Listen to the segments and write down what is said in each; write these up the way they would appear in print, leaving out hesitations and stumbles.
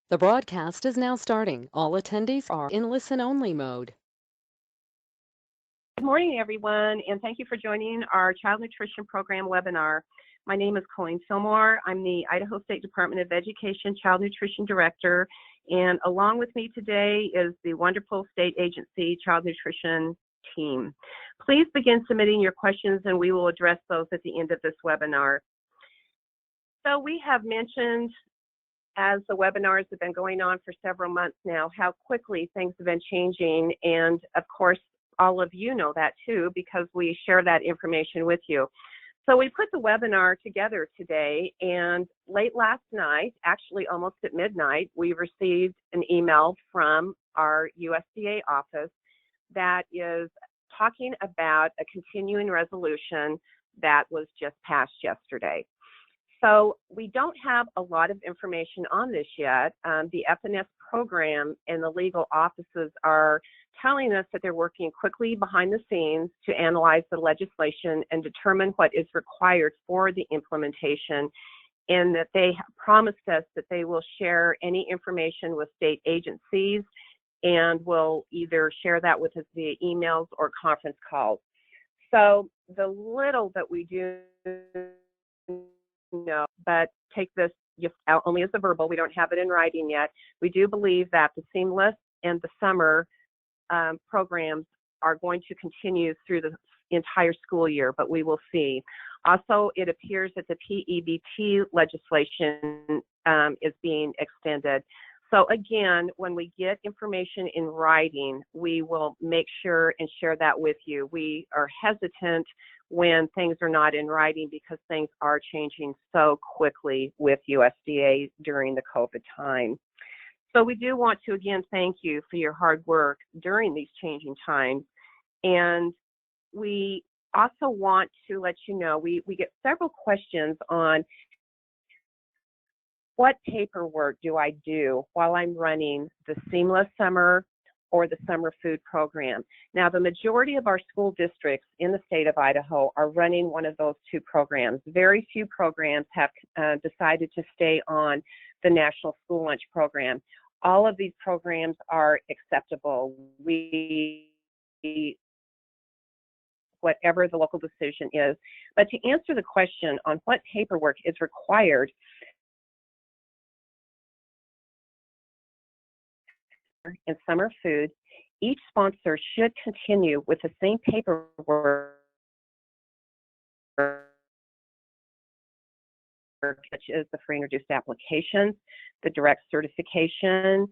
The broadcast is now starting. All attendees are in listen-only mode. Good morning, everyone, and thank you for joining our Child Nutrition Program webinar. My name is Colleen Fillmore. I'm the Idaho State Department of Education Child Nutrition Director, and along with me today is the wonderful state agency Child Nutrition team. Please begin submitting your questions and we will address those at the end of this webinar. So we have mentioned, as the webinars have been going on for several months now, how quickly things have been changing, and of course all of you know that too because we share that information with you. So we put the webinar together today, and late last night, actually almost at midnight, we received an email from our USDA office that is talking about a continuing resolution that was just passed yesterday. So we don't have a lot of information on this yet. The FNS program and the legal offices are telling us that they're working quickly behind the scenes to analyze the legislation and determine what is required for the implementation, and that they promised us that they will share any information with state agencies and will either share that with us via emails or conference calls. So the little that we do know, but take this just out only as a verbal, we don't have it in writing yet. We do believe that the Seamless and the summer programs are going to continue through the entire school year, but we will see. Also, it appears that the PEBT legislation is being extended. So again, when we get information in writing, we will make sure and share that with you. We are hesitant when things are not in writing because things are changing so quickly with USDA during the COVID time. So we do want to again thank you for your hard work during these changing times. And we also want to let you know, we get several questions on what paperwork do I do while I'm running the Seamless Summer or the Summer Food Program. Now, the majority of our school districts in the state of Idaho are running one of those two programs. Very few programs have decided to stay on the National School Lunch Program. All of these programs are acceptable. Whatever the local decision is. But to answer the question on what paperwork is required in summer food, each sponsor should continue with the same paperwork, such as the free and reduced applications, the direct certification,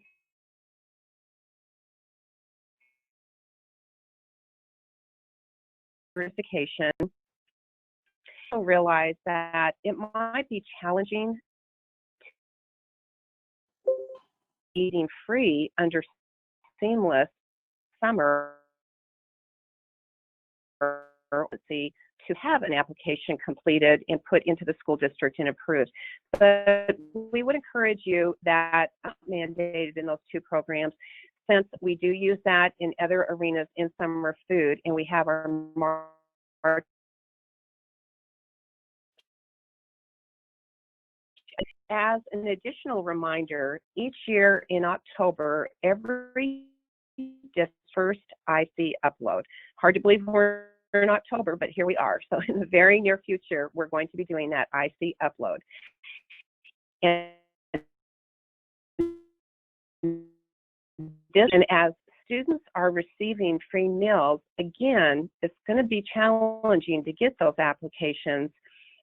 realize that it might be challenging eating free under Seamless Summer to have an application completed and put into the school district and approved. But we would encourage you that mandated in those two programs, since we do use that in other arenas in summer food, and we have our March. As an additional reminder, each year in October, every first IC upload. Hard to believe we're in October, but here we are. So in the very near future, we're going to be doing that IC upload. And as students are receiving free meals, again, it's going to be challenging to get those applications.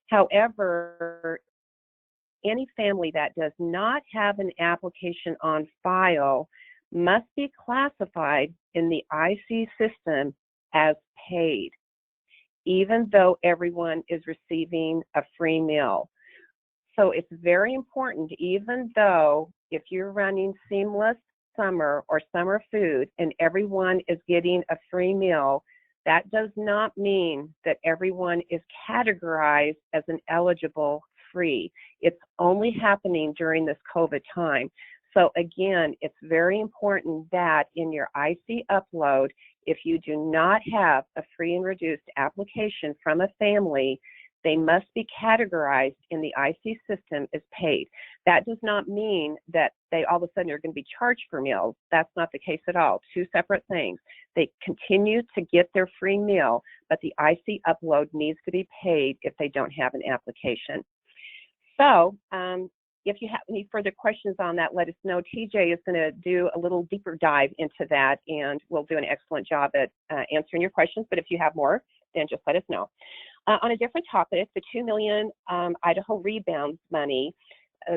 However, any family that does not have an application on file must be classified in the IC system as paid, even though everyone is receiving a free meal. So it's very important, even though if you're running Seamless Summer or Summer Food and everyone is getting a free meal, that does not mean that everyone is categorized as an eligible free. It's only happening during this COVID time. So again, it's very important that in your IC upload, if you do not have a free and reduced application from a family, They must be categorized in the IC system as paid. That does not mean that they all of a sudden are going to be charged for meals. That's not the case at all. Two separate things. They continue to get their free meal, but the IC upload needs to be paid if they don't have an application. So if you have any further questions on that, let us know. TJ is going to do a little deeper dive into that, and we'll do an excellent job at answering your questions. But if you have more, then just let us know. On a different topic, the $2 million Idaho Rebounds money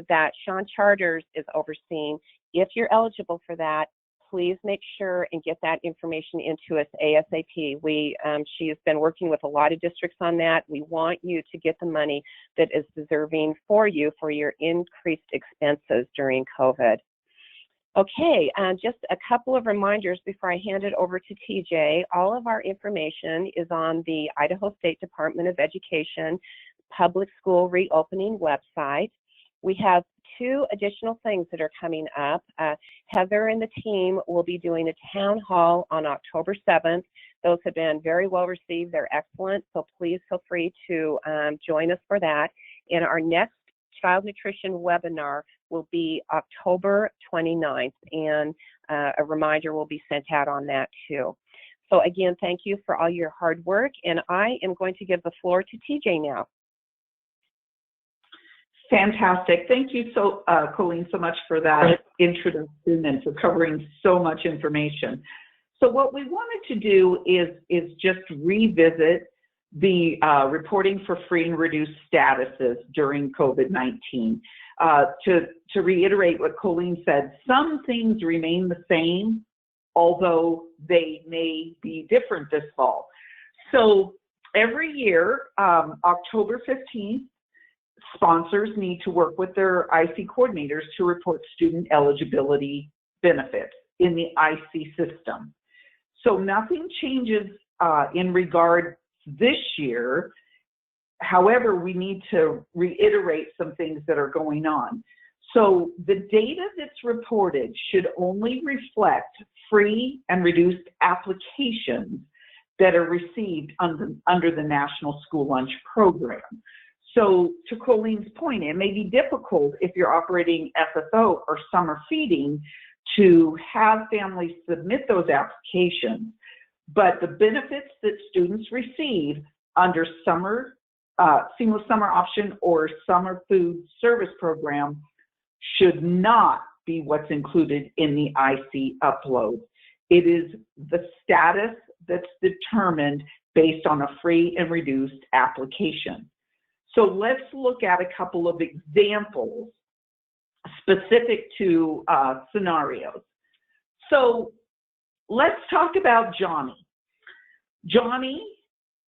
that Sean Charters is overseeing, if you're eligible for that, please make sure and get that information into us ASAP. She has been working with a lot of districts on that. We want you to get the money that is deserving for you for your increased expenses during COVID. Okay, just a couple of reminders before I hand it over to TJ. All of our information is on the Idaho State Department of Education Public School Reopening website. We have 2 additional things that are coming up. Heather and the team will be doing a town hall on October 7th. Those have been very well received. They're excellent, so please feel free to join us for that. And our next child nutrition webinar will be October 29th, and a reminder will be sent out on that too. So again, thank you for all your hard work, and I am going to give the floor to TJ now. Fantastic. Thank you, Colleen, so much for that introduction and for covering so much information. So what we wanted to do is just revisit the reporting for free and reduced statuses during COVID-19. To reiterate what Colleen said, some things remain the same, although they may be different this fall. So every year, October 15th, sponsors need to work with their IC coordinators to report student eligibility benefits in the IC system. So nothing changes in regard this year. However, we need to reiterate some things that are going on. So the data that's reported should only reflect free and reduced applications that are received under the National School Lunch Program. So to Colleen's point, it may be difficult if you're operating SSO or summer feeding to have families submit those applications, but the benefits that students receive under seamless summer option or summer food service program should not be what's included in the IC upload. It is the status that's determined based on a free and reduced application. So let's look at a couple of examples specific to scenarios. So let's talk about Johnny. Johnny,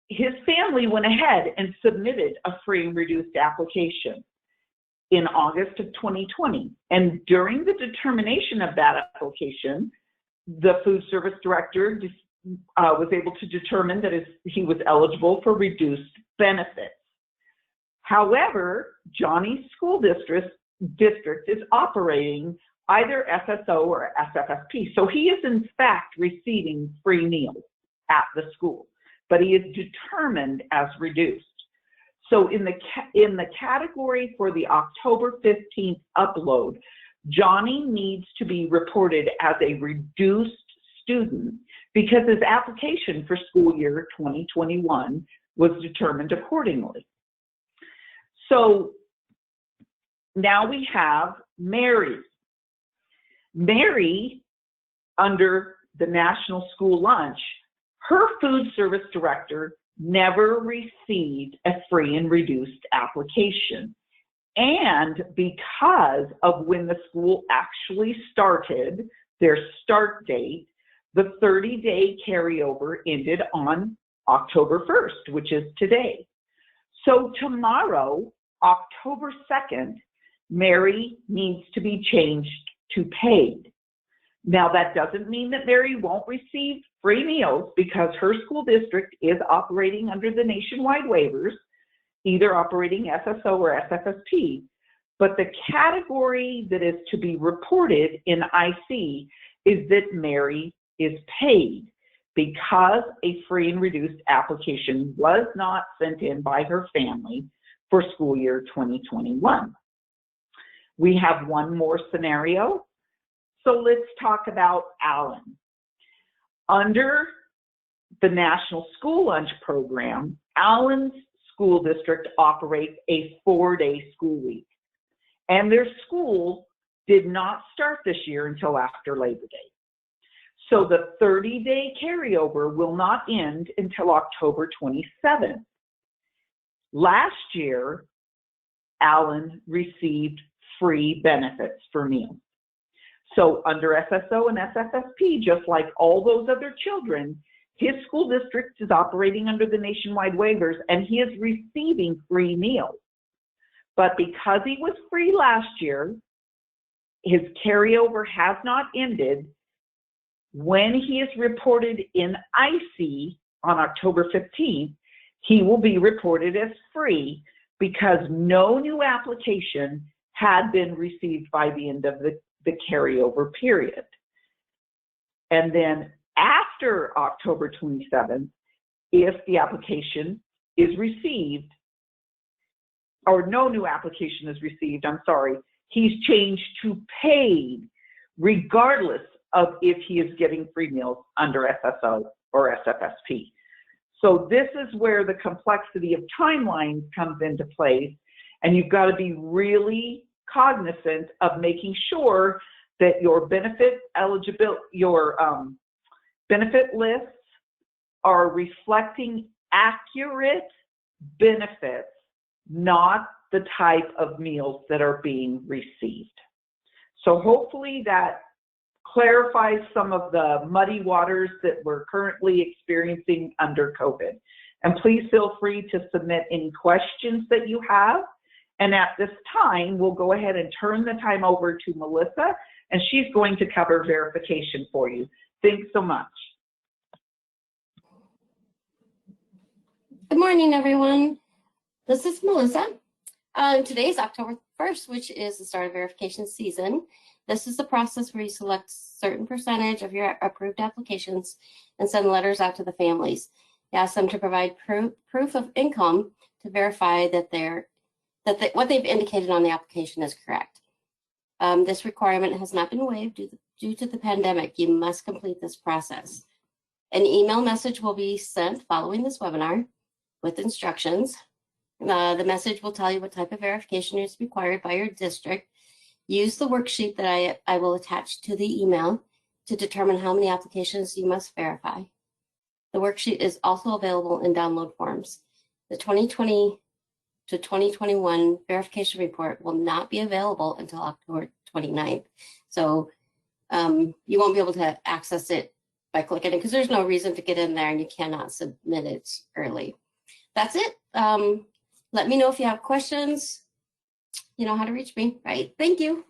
his family went ahead and submitted a free and reduced application in August of 2020. And during the determination of that application, the food service director was able to determine that he was eligible for reduced benefits. However, Johnny's school district is operating either SSO or SFSP. So he is in fact receiving free meals at the school, but he is determined as reduced. So in the category for the October 15th upload, Johnny needs to be reported as a reduced student because his application for school year 2021 was determined accordingly. So now we have Mary. Mary, under the National School Lunch, her food service director never received a free and reduced application. And because of when the school actually started, their start date, the 30-day carryover ended on October 1st, which is today. So tomorrow, October 2nd, Mary needs to be changed to paid. Now, that doesn't mean that Mary won't receive free meals because her school district is operating under the nationwide waivers, either operating SSO or SFSP, but the category that is to be reported in IC is that Mary is paid because a free and reduced application was not sent in by her family for school year 2021. We have one more scenario. So let's talk about Allen. Under the National School Lunch Program, Allen's school district operates a 4-day school week, and their school did not start this year until after Labor Day. So the 30-day carryover will not end until October 27th. Last year, Allen received free benefits for meals. So under SSO and SFSP, just like all those other children, his school district is operating under the nationwide waivers and he is receiving free meals. But because he was free last year, his carryover has not ended. When he is reported in IC on October 15th, he will be reported as free because no new application had been received by the end of the carryover period. And then after October 27th, if the application is received, or no new application is received, I'm sorry, he's changed to paid regardless of if he is getting free meals under SSO or SFSP. So this is where the complexity of timelines comes into place, and you've got to be really cognizant of making sure that your benefit eligibility, your benefit lists are reflecting accurate benefits, not the type of meals that are being received. So hopefully that clarifies some of the muddy waters that we're currently experiencing under COVID. And please feel free to submit any questions that you have. And at this time, we'll go ahead and turn the time over to Melissa, and she's going to cover verification for you. Thanks so much. Good morning, everyone. This is Melissa. Today is October 1st, which is the start of verification season. This is the process where you select a certain percentage of your approved applications and send letters out to the families. You ask them to provide proof of income to verify that what they've indicated on the application is correct. This requirement has not been waived due to the pandemic. You must complete this process. An email message will be sent following this webinar with instructions. The message will tell you what type of verification is required by your district. Use the worksheet that I will attach to the email to determine how many applications you must verify. The worksheet is also available in download forms. The 2020 to 2021 verification report will not be available until October 29th. So you won't be able to access it by clicking it because there's no reason to get in there and you cannot submit it early. That's it. Let me know if you have questions. You know how to reach me, right? Thank you.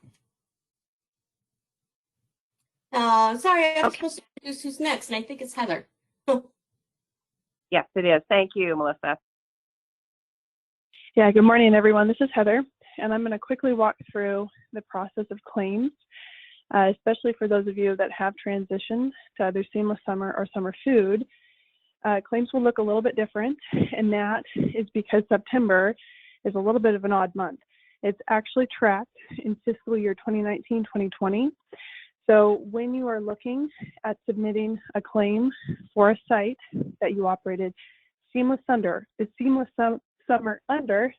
Sorry, I'm supposed to introduce who's next, and I think it's Heather. Yes, it is. Thank you, Melissa. Yeah, good morning, everyone. This is Heather, and I'm going to quickly walk through the process of claims, especially for those of you that have transitioned to either Seamless Summer or Summer Food. Claims will look a little bit different, and that is because September is a little bit of an odd month. It's actually tracked in fiscal year 2019-2020. So when you are looking at submitting a claim for a site that you operated Seamless Summer under,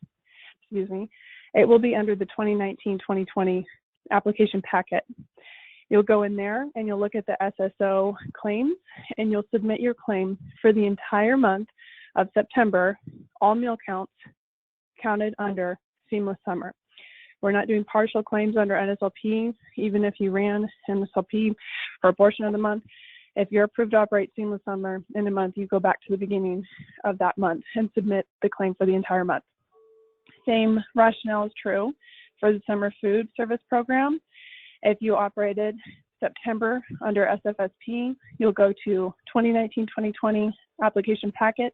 it will be under the 2019-2020 application packet. You'll go in there and you'll look at the SSO claims and you'll submit your claim for the entire month of September, all meal counts counted under Seamless Summer. We're not doing partial claims under NSLP, even if you ran NSLP for a portion of the month. If you're approved to operate Seamless Summer in a month, you go back to the beginning of that month and submit the claim for the entire month. Same rationale is true for the Summer Food Service Program. If you operated September under SFSP, you'll go to 2019-2020 application packet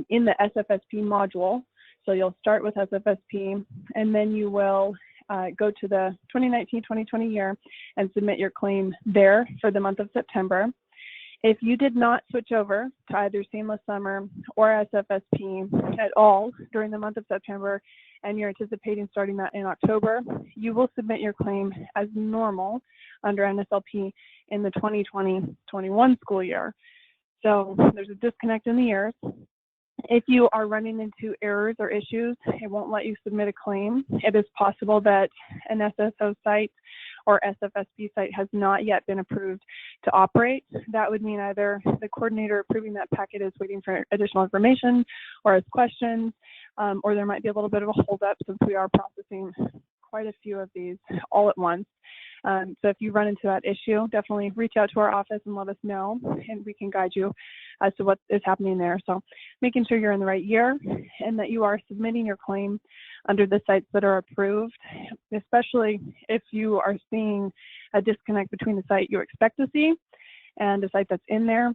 in the SFSP module. So you'll start with SFSP, and then you will go to the 2019-2020 year and submit your claim there for the month of September. If you did not switch over to either Seamless Summer or SFSP at all during the month of September, and you're anticipating starting that in October, you will submit your claim as normal under NSLP in the 2020-21 school year. So there's a disconnect in the years. If you are running into errors or issues, it won't let you submit a claim. It is possible that an SSO site or SFSP site has not yet been approved to operate. That would mean either the coordinator approving that packet is waiting for additional information or has questions, or there might be a little bit of a holdup since we are processing quite a few of these all at once. So if you run into that issue, definitely reach out to our office and let us know, and we can guide you as to what is happening there. So making sure you're in the right year and that you are submitting your claim under the sites that are approved, especially if you are seeing a disconnect between the site you expect to see and the site that's in there.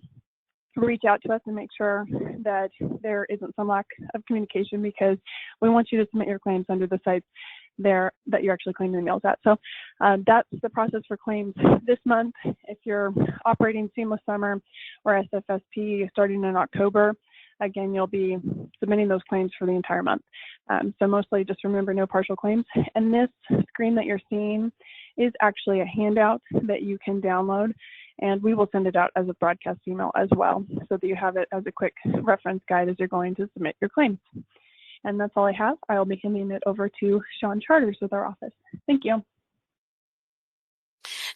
Reach out to us and make sure that there isn't some lack of communication, because we want you to submit your claims under the sites there that you're actually claiming the meals at. So that's the process for claims this month. If you're operating Seamless Summer or SFSP starting in October, again, you'll be submitting those claims for the entire month. So mostly just remember no partial claims. And this screen that you're seeing is actually a handout that you can download, and we will send it out as a broadcast email as well, so that you have it as a quick reference guide as you're going to submit your claims. And that's all I have. I'll be handing it over to Sean Charters with our office. Thank you.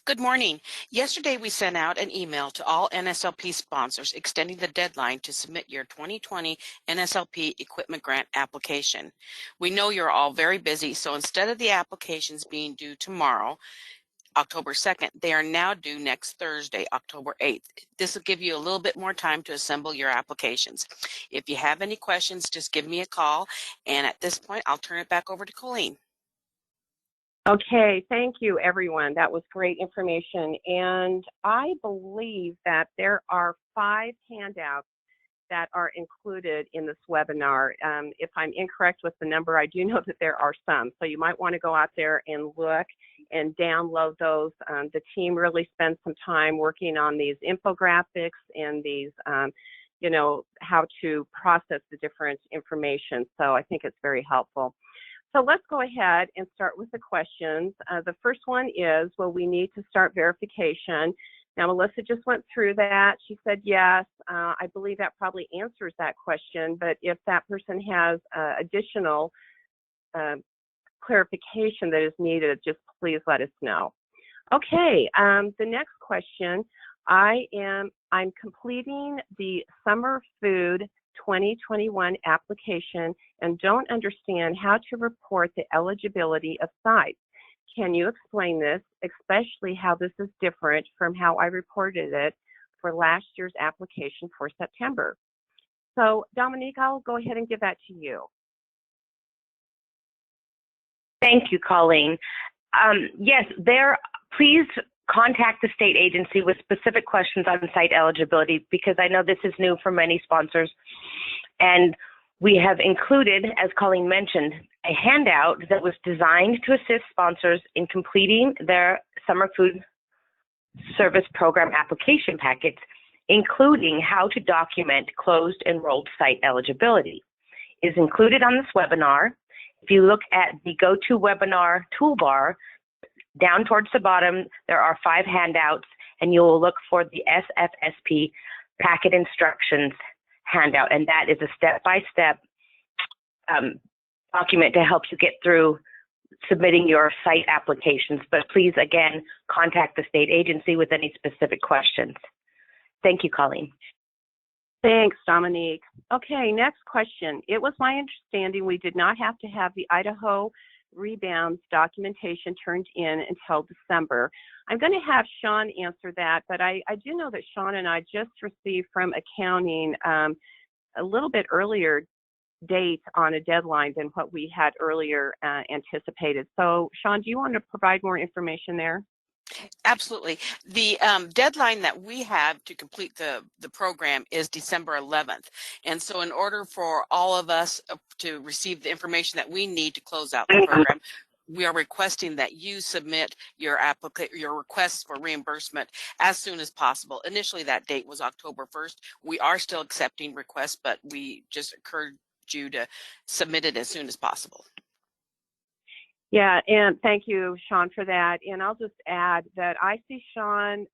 Good morning. Yesterday, we sent out an email to all NSLP sponsors extending the deadline to submit your 2020 NSLP Equipment Grant application. We know you're all very busy, so instead of the applications being due tomorrow, October 2nd, they are now due next Thursday, October 8th. This will give you a little bit more time to assemble your applications. If you have any questions, just give me a call, and at this point, I'll turn it back over to Colleen. Okay, thank you, everyone. That was great information. And I believe that there are 5 handouts that are included in this webinar. If I'm incorrect with the number, I do know that there are some. So you might want to go out there and look and download those. The team really spends some time working on these infographics and these, you know, how to process the different information. So I think it's very helpful. So let's go ahead and start with the questions. The first one is, will we need to start verification? Now, Melissa just went through that. She said yes. I believe that probably answers that question, but if that person has additional clarification that is needed, just please let us know. Okay, the next question, I'm completing the Summer Food 2021 application and don't understand how to report the eligibility of sites. Can you explain this, especially how this is different from how I reported it for last year's application for September? So Dominique, I'll go ahead and give that to you. Thank you, Colleen. Yes, please contact the state agency with specific questions on site eligibility, because I know this is new for many sponsors. And we have included, as Colleen mentioned, a handout that was designed to assist sponsors in completing their Summer Food Service Program application packets, including how to document closed enrolled site eligibility. It is included on this webinar. If you look at the GoToWebinar toolbar, down towards the bottom, there are 5 handouts, and you will look for the SFSP packet instructions handout, and that is a step-by-step document to help you get through submitting your site applications. But please, again, contact the state agency with any specific questions. Thank you, Colleen. Thanks, Dominique. Okay, next question. It was my understanding we did not have to have the Idaho Rebounds documentation turned in until December. I'm going to have Sean answer that, but I do know that Sean and I just received from accounting a little bit earlier date on a deadline than what we had earlier anticipated. So Sean, do you want to provide more information there? Absolutely. The deadline that we have to complete the program is December 11th. And so in order for all of us to receive the information that we need to close out the program, we are requesting that you submit your request for reimbursement as soon as possible. Initially, that date was October 1st. We are still accepting requests, but we just encourage you to submit it as soon as possible. Yeah, and thank you, Sean, for that. And I'll just add that I see Sean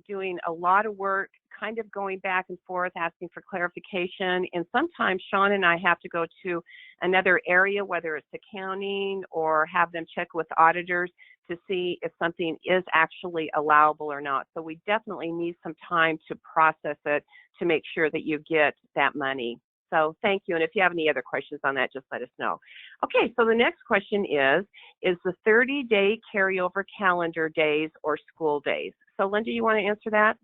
doing a lot of work, kind of going back and forth, asking for clarification. And sometimes Sean and I have to go to another area, whether it's accounting or have them check with auditors to see if something is actually allowable or not. So we definitely need some time to process it to make sure that you get that money. So thank you. And if you have any other questions on that, just let us know. Okay, so the next question is the 30-day carryover calendar days or school days? So Linda, you want to answer that?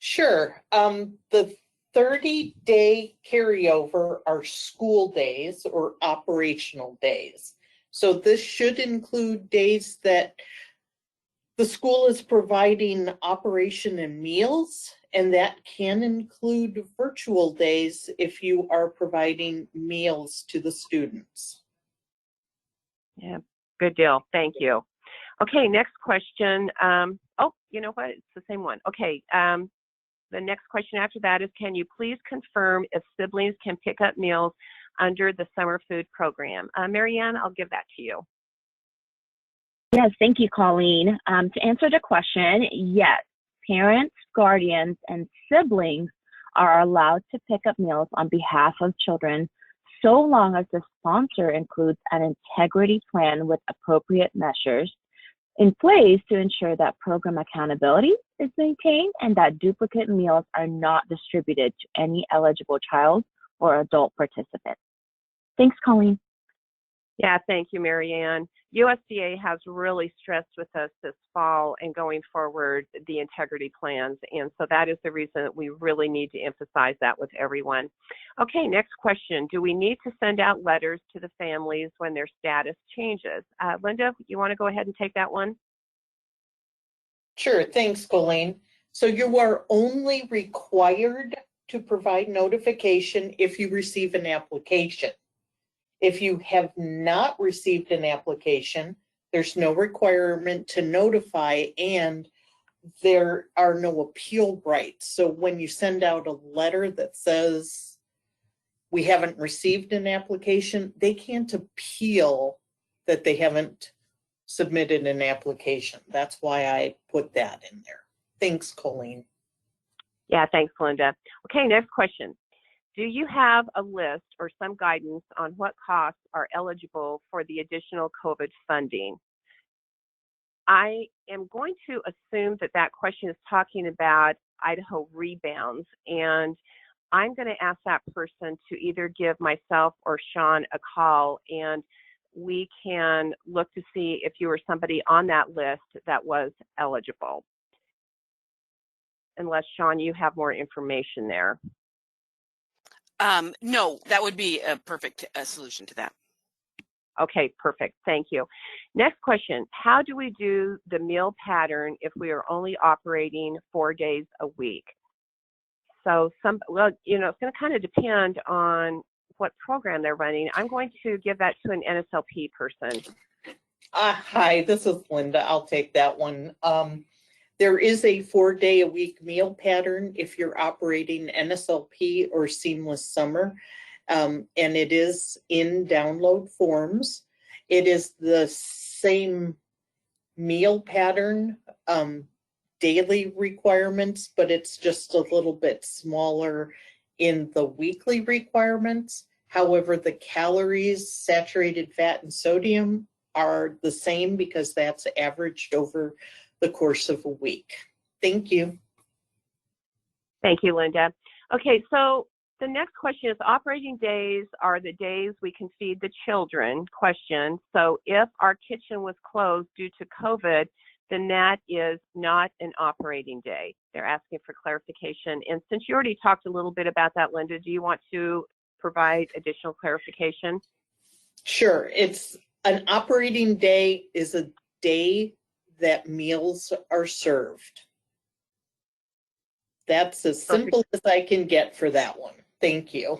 Sure. The 30-day carryover are school days or operational days. So this should include days that the school is providing operation and meals, and that can include virtual days if you are providing meals to the students. Yeah, good deal. Thank you. Okay, next question. Oh, you know what? It's the same one. Okay, the next question after that is, can you please confirm if siblings can pick up meals under the summer food program? Marianne, I'll give that to you. Yes, thank you, Colleen. To answer the question, yes, parents, guardians, and siblings are allowed to pick up meals on behalf of children so long as the sponsor includes an integrity plan with appropriate measures in place to ensure that program accountability is maintained and that duplicate meals are not distributed to any eligible child or adult participant. Thanks, Colleen. Yeah, thank you, Marianne. USDA has really stressed with us this fall and going forward the integrity plans, and so that is the reason that we really need to emphasize that with everyone. Okay, next question. Do we need to send out letters to the families when their status changes? Linda, you want to go ahead and take that one? Sure, thanks, Colleen. So you are only required to provide notification if you receive an application. If you have not received an application, there's no requirement to notify, and there are no appeal rights. So when you send out a letter that says we haven't received an application, they can't appeal that they haven't submitted an application. That's why I put that in there. Thanks, Colleen. Yeah, thanks, Linda. Okay, next question. Do you have a list or some guidance on what costs are eligible for the additional COVID funding? I am going to assume that that question is talking about Idaho Rebounds, and I'm going to ask that person to either give myself or Sean a call, and we can look to see if you were somebody on that list that was eligible. Unless, Sean, you have more information there. No, that would be a perfect solution to that. Okay, perfect. Thank you. Next question. How do we do the meal pattern if we are only operating 4 days a week? So well, you know, it's going to kind of depend on what program they're running. I'm going to give that to an NSLP person. Hi, this is Linda. I'll take that one. There is a 4-day-a-week meal pattern if you're operating NSLP or Seamless Summer, and it is in download forms. It is the same meal pattern, daily requirements, but it's just a little bit smaller in the weekly requirements. However, the calories, saturated fat, and sodium are the same because that's averaged over the course of a week. Thank you. Thank you, Linda. Okay, so the next question is operating days are the days we can feed the children. Question. So if our kitchen was closed due to COVID, then that is not an operating day. They're asking for clarification. And since you already talked a little bit about that, Linda, do you want to provide additional clarification? Sure. It's an operating day is a day that meals are served. That's as simple as I can get for that one. Thank you.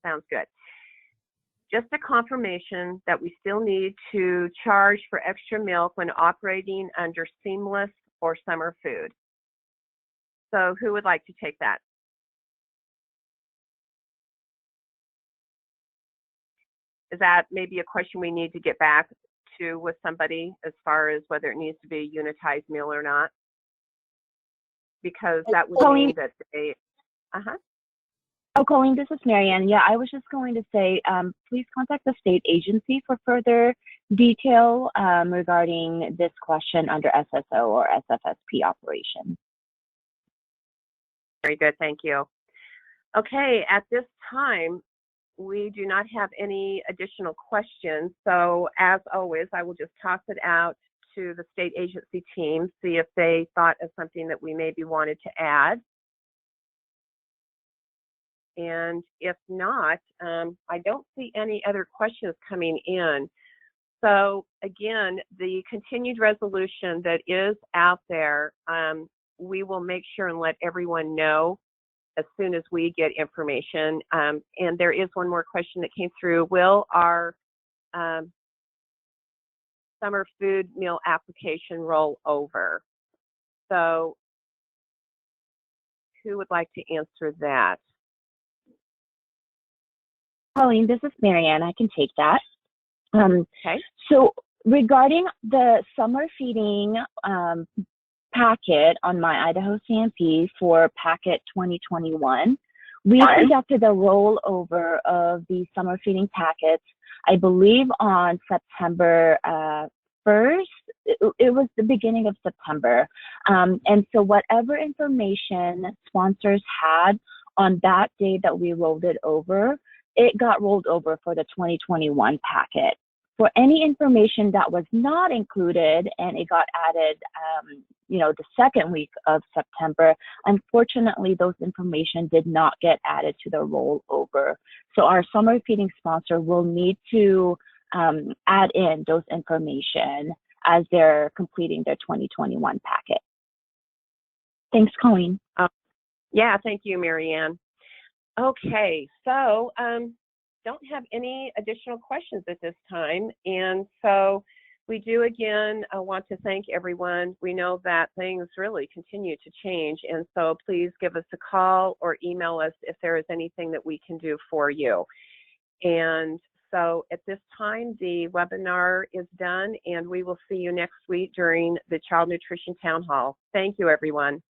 Sounds good. just a confirmation that we still need to charge for extra milk when operating under seamless or summer food. So who would like to take that? Is that maybe a question we need to get back to with somebody as far as whether it needs to be a unitized meal or not? Because that would mean that they, Oh, Colleen, this is Marianne. Yeah, I was just going to say, please contact the state agency for further detail regarding this question under SSO or SFSP operation. Very good, thank you. Okay, at this time, we do not have any additional questions. So as always, I will just toss it out to the state agency team, see if they thought of something that we maybe wanted to add. And if not, I don't see any other questions coming in. So again, the continued resolution that is out there, we will make sure and let everyone know as soon as we get information. And there is one more question that came through. Will our summer food meal application roll over? So who would like to answer that? Colleen, this is Marianne. I can take that. Okay. So regarding the summer feeding packet on My Idaho CMP for packet 2021, we conducted a rollover of the summer feeding packets, I believe on September 1st. It was the beginning of September. And so whatever information sponsors had on that day that we rolled it over, it got rolled over for the 2021 packet. For any information that was not included and it got added, the second week of September, unfortunately, those information did not get added to the rollover. So our summer feeding sponsor will need to add in those information as they're completing their 2021 packet. Thanks, Colleen. Yeah, thank you, Marianne. Okay, so don't have any additional questions at this time. And so we do again want to thank everyone. We know that things really continue to change. And so please give us a call or email us if there is anything that we can do for you. And so at this time, the webinar is done and we will see you next week during the Child Nutrition Town Hall. Thank you, everyone.